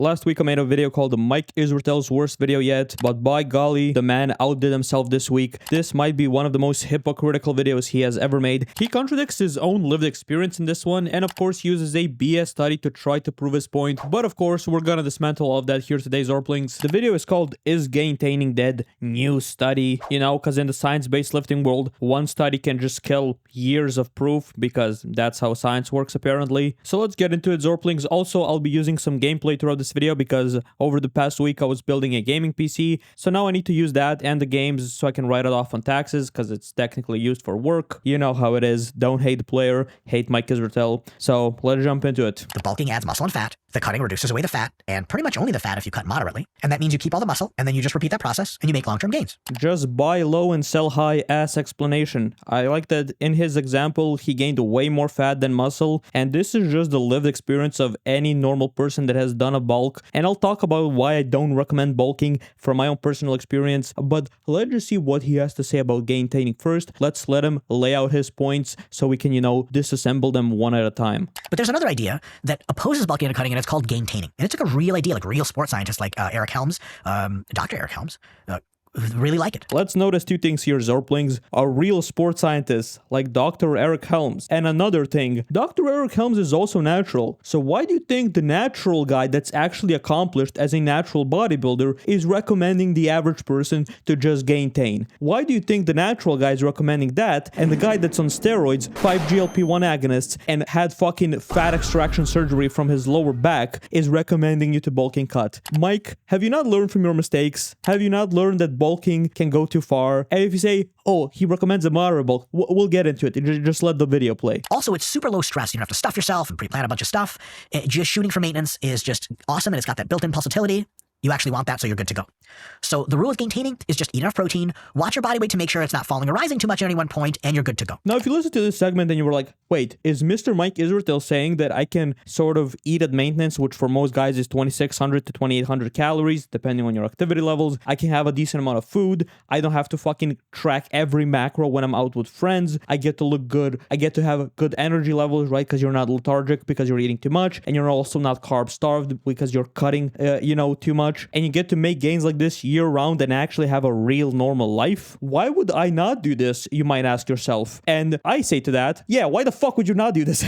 Last week I made a video called Mike Israel's worst video yet, but by golly, the man outdid himself this week. This might be one of the most hypocritical videos he has ever made. He contradicts his own lived experience in this one, and of course uses a BS study to try to prove his point. But of course, we're gonna dismantle all of that here today, Zoorplings. The video is called Is Gaintaining Dead? New study. You know, because in the science-based lifting world, one study can just kill years of proof, because that's how science works apparently. So let's get into it, Zoorplings. Also, I'll be using some gameplay throughout this video because over the past week I was building a gaming PC, so now I need to use that and the games so I can write it off on taxes because it's technically used for work. You know how it is. Don't hate the player, hate Mike Israel. So let's jump into it. The bulking adds muscle and fat, the cutting reduces away the fat, and pretty much only the fat if you cut moderately, and that means you keep all the muscle, and then you just repeat that process, and you make long-term gains. Just buy low and sell high ass explanation. I like that in his example, he gained way more fat than muscle, and this is just the lived experience of any normal person that has done a bulk, and I'll talk about why I don't recommend bulking from my own personal experience, but let's just see what he has to say about gaintaining first. Let's let him lay out his points so we can, you know, disassemble them one at a time. But there's another idea that opposes bulking and cutting, and it's called gaintaining. And it's like a real idea, like real sports scientists like Eric Helms, Dr. Eric Helms, really like it. Let's notice two things here, Zoorplings. A real sports scientist like Dr. Eric Helms. And another thing, Dr. Eric Helms is also natural. So why do you think the natural guy that's actually accomplished as a natural bodybuilder is recommending the average person to just gaintain? Why do you think the natural guy is recommending that and the guy that's on steroids, 5 GLP-1 agonists, and had fucking fat extraction surgery from his lower back is recommending you to bulk and cut? Mike, have you not learned from your mistakes? Have you not learned that bulking can go too far? And if you say, oh, he recommends a moderate bulk, we'll get into it. Just let the video play. Also, it's super low stress. You don't have to stuff yourself and pre-plan a bunch of stuff. Just shooting for maintenance is just awesome, and it's got that built-in pulsatility. You actually want that, so you're good to go. So the rule of gaintaining is just eat enough protein, watch your body weight to make sure it's not falling or rising too much at any one point, and you're good to go. Now, if you listen to this segment and you were like, wait, is Mr. Mike Israel saying that I can sort of eat at maintenance, which for most guys is 2,600 to 2,800 calories, depending on your activity levels. I can have a decent amount of food. I don't have to fucking track every macro when I'm out with friends. I get to look good. I get to have good energy levels, right? Because you're not lethargic because you're eating too much, and you're also not carb starved because you're cutting, too much. And you get to make gains like this year round and actually have a real normal life. Why would I not do this, you might ask yourself? And I say to that, yeah, why the fuck would you not do this?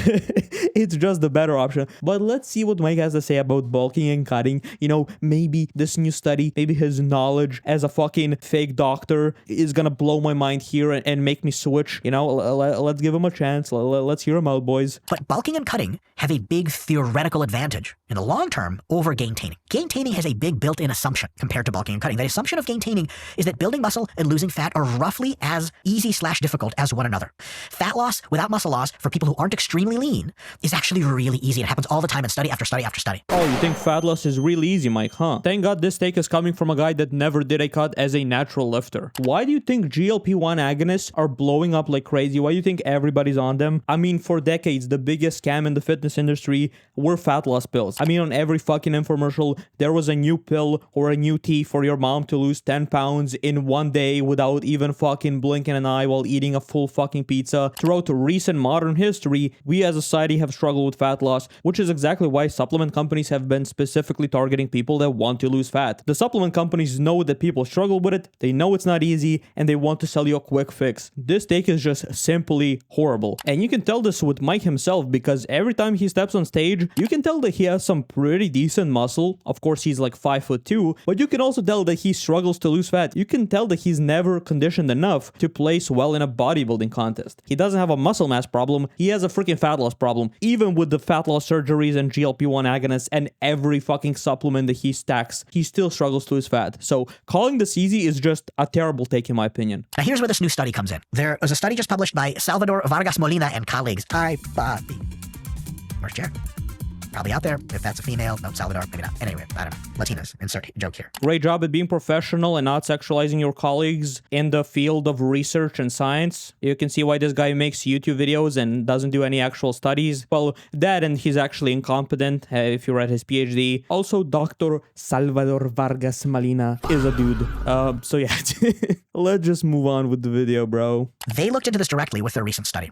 It's just the better option. But let's see what Mike has to say about bulking and cutting. You know, maybe this new study, maybe his knowledge as a fucking fake doctor is gonna blow my mind here and make me switch. You know, let's give him a chance. Let's hear him out, boys. But bulking and cutting have a big theoretical advantage in the long term over gaintaining. Gaintaining has a big built-in assumption compared to bulking and cutting. The assumption of gaintaining is that building muscle and losing fat are roughly as easy/difficult as one another. Fat loss without muscle loss for people who aren't extremely lean is actually really easy. It happens all the time in study after study after study. Oh, you think fat loss is really easy, Mike, huh? Thank God this take is coming from a guy that never did a cut as a natural lifter. Why do you think GLP-1 agonists are blowing up like crazy? Why do you think everybody's on them? I mean, for decades, the biggest scam in the fitness industry were fat loss pills. I mean, on every fucking infomercial, there was a new pill or a new tea for your mom to lose 10 pounds in one day without even fucking blinking an eye while eating a full fucking pizza. Throughout recent modern history, we as a society have struggled with fat loss, which is exactly why supplement companies have been specifically targeting people that want to lose fat. The supplement companies know that people struggle with it, they know it's not easy, and they want to sell you a quick fix. This take is just simply horrible. And you can tell this with Mike himself, because every time he steps on stage, you can tell that he has some pretty decent muscle. Of course, he's like 5'2", but you can also tell that he struggles to lose fat. You can tell that he's never conditioned enough to place well in a bodybuilding contest. He doesn't have a muscle mass problem, he has a freaking fat loss problem. Even with the fat loss surgeries and GLP-1 agonists and every fucking supplement that he stacks, he still struggles to lose fat. So calling this easy is just a terrible take in my opinion. Now here's where this new study comes in. There was a study just published by Salvador Vargas Molina and colleagues. Where's Jared? Probably out there. If that's a female, no, Salvador, maybe not. Anyway, I don't know. Latinas, insert joke here. Great job at being professional and not sexualizing your colleagues in the field of research and science. You can see why this guy makes YouTube videos and doesn't do any actual studies. Well, that and he's actually incompetent if you read his PhD. Also, Dr. Salvador Vargas Molina is a dude. So yeah, let's just move on with the video, bro. They looked into this directly with their recent study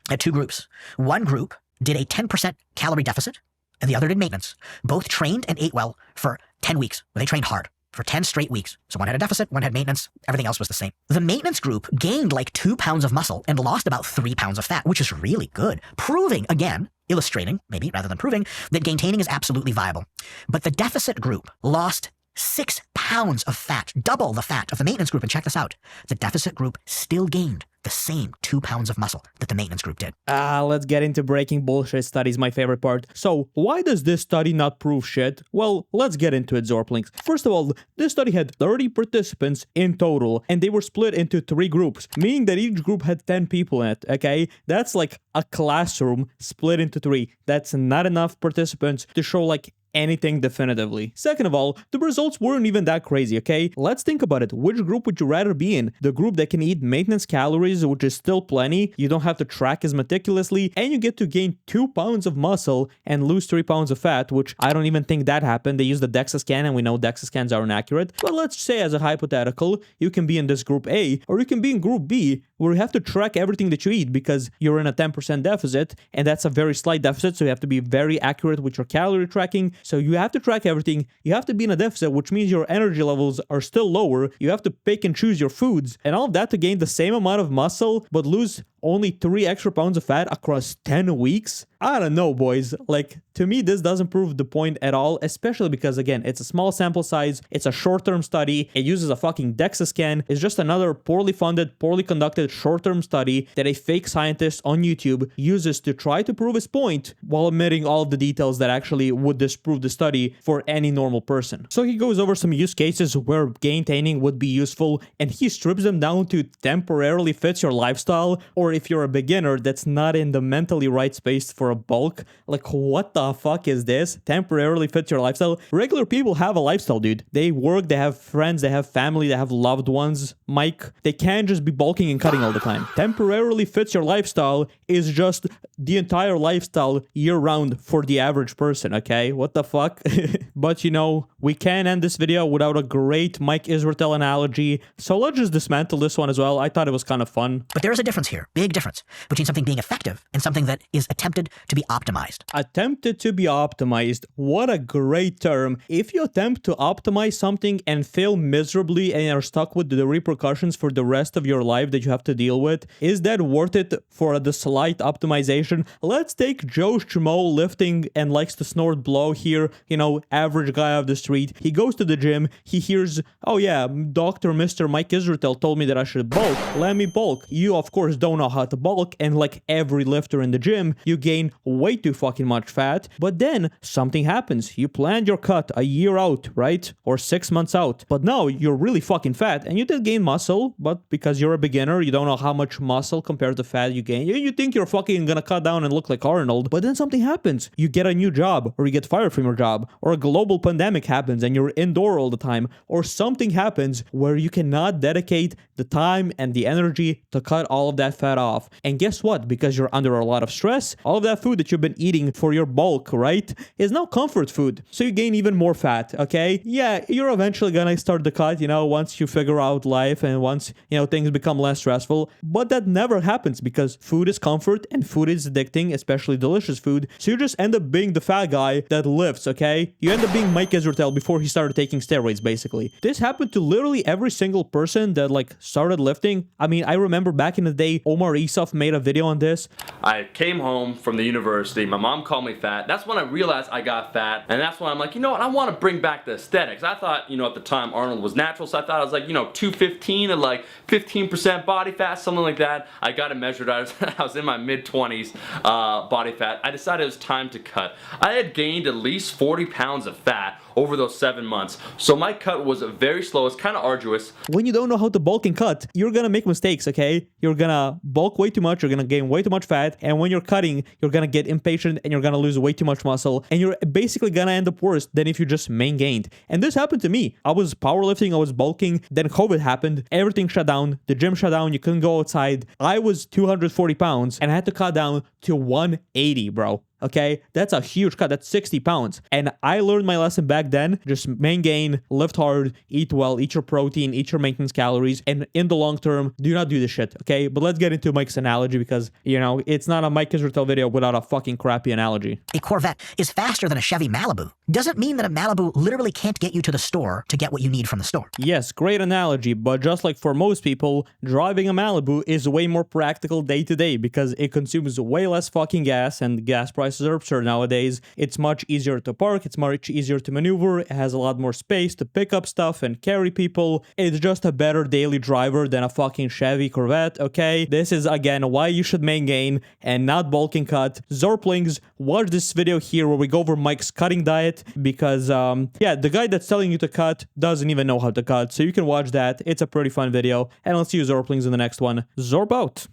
at two groups. One group did a 10% calorie deficit and the other did maintenance, both trained and ate well for 10 weeks. They trained hard for 10 straight weeks. So one had a deficit, one had maintenance, everything else was the same. The maintenance group gained like 2 pounds of muscle and lost about 3 pounds of fat, which is really good, proving, again, illustrating, maybe rather than proving, that gaintaining is absolutely viable. But the deficit group lost 6 pounds of fat, double the fat of the maintenance group. And check this out. The deficit group still gained the same 2 pounds of muscle that the maintenance group did. Let's get into breaking bullshit studies, my favorite part. So, why does this study not prove shit? Well, let's get into it, Zoorplings. First of all, this study had 30 participants in total, and they were split into 3 groups, meaning that each group had 10 people in it, okay? That's like a classroom split into 3. That's not enough participants to show like anything definitively. Second of all, the results weren't even that crazy, okay? Let's think about it. Which group would you rather be in? The group that can eat maintenance calories, which is still plenty, you don't have to track as meticulously, and you get to gain 2 pounds of muscle and lose 3 pounds of fat, which I don't even think that happened. They used the DEXA scan, and we know DEXA scans are inaccurate. But let's say, as a hypothetical, you can be in this group A, or you can be in group B, where you have to track everything that you eat because you're in a 10% deficit, and that's a very slight deficit, so you have to be very accurate with your calorie tracking. So you have to track everything. You have to be in a deficit, which means your energy levels are still lower. You have to pick and choose your foods, and all of that to gain the same amount of muscle, but lose only 3 extra pounds of fat across 10 weeks? I don't know, boys. Like, to me, this doesn't prove the point at all, especially because, again, it's a small sample size, it's a short-term study, it uses a fucking DEXA scan, it's just another poorly funded, poorly conducted short-term study that a fake scientist on YouTube uses to try to prove his point while omitting all of the details that actually would disprove the study for any normal person. So he goes over some use cases where gaintaining would be useful, and he strips them down to temporarily fits your lifestyle, or if you're a beginner that's not in the mentally right space for a bulk. Like, what the fuck is this? Temporarily fits your lifestyle? Regular people have a lifestyle, dude. They work, they have friends, they have family, they have loved ones. Mike, they can't just be bulking and cutting all the time. Temporarily fits your lifestyle is just the entire lifestyle year-round for the average person, okay? What the fuck? But you know, we can't end this video without a great Mike Israel analogy, so let's just dismantle this one as well. I thought it was kind of fun. But there is a difference here, big difference, between something being effective and something that is attempted to be optimized. Attempted to be optimized. What a great term. If you attempt to optimize something and fail miserably and are stuck with the repercussions for the rest of your life that you have to deal with, is that worth it for the slight optimization? Let's take Joe Schmo lifting and likes to snort blow here, you know, average guy off the street. He goes to the gym, he hears, oh yeah, Dr. Mr. Mike Israel told me that I should bulk. Let me bulk. You, of course, don't know how to bulk, and like every lifter in the gym, you gain way too fucking much fat, but then something happens. You planned your cut a year out, right? Or 6 months out, but now you're really fucking fat, and you did gain muscle, but because you're a beginner, you don't know how much muscle compared to fat you gain. You think you're fucking gonna cut down and look like Arnold, but then something happens. You get a new job, or you get fired from your job, or a global pandemic happens and you're indoor all the time, or something happens where you cannot dedicate the time and the energy to cut all of that fat off. And guess what? Because you're under a lot of stress, all of that food that you've been eating for your bulk, right, is now comfort food. So you gain even more fat, okay? Yeah, you're eventually gonna start the cut, you know, once you figure out life and once, you know, things become less stressful. But that never happens because food is comfort and food is addicting, especially delicious food. So you just end up being the fat guy that lifts, okay? You end up being Mike Israel before he started taking steroids, basically. This happened to literally every single person that, like, started lifting. I mean, I remember back in the day, Omar Isuf made a video on this. I came home from the university, my mom called me fat. That's when I realized I got fat, and that's when I'm like, you know what, I want to bring back the aesthetics. I thought, you know, at the time Arnold was natural, so I thought I was like, you know, 215 and like 15% body fat, something like that. I got it measured. I was in my mid-20s body fat. I decided it was time to cut. I had gained at least 40 pounds of fat over those 7 months. So my cut was very slow. It's kind of arduous. When you don't know how to bulk and cut, you're gonna make mistakes, okay? You're gonna bulk way too much, you're gonna gain way too much fat, and when you're cutting, you're gonna get impatient and you're gonna lose way too much muscle, and you're basically gonna end up worse than if you just main gained. And this happened to me. I was powerlifting, I was bulking, then COVID happened, everything shut down, the gym shut down, you couldn't go outside. I was 240 pounds and I had to cut down to 180, bro. okay? That's a huge cut. That's 60 pounds. And I learned my lesson back then. Just main gain, lift hard, eat well, eat your protein, eat your maintenance calories, and in the long term, do not do this shit, okay? But let's get into Mike's analogy because, you know, it's not a Mike Israel video without a fucking crappy analogy. A Corvette is faster than a Chevy Malibu doesn't mean that a Malibu literally can't get you to the store to get what you need from the store. Yes, great analogy, but just like for most people, driving a Malibu is way more practical day to day because it consumes way less fucking gas and gas prices are absurd nowadays. It's much easier to park, it's much easier to maneuver, it has a lot more space to pick up stuff and carry people. It's just a better daily driver than a fucking Chevy Corvette, okay? This is again why you should main gain and not bulk and cut. Zorplings, watch this video here where we go over Mike's cutting diet because yeah, the guy that's telling you to cut doesn't even know how to cut, so you can watch that. It's a pretty fun video, and I'll see you Zorplings in the next one. Zorp out!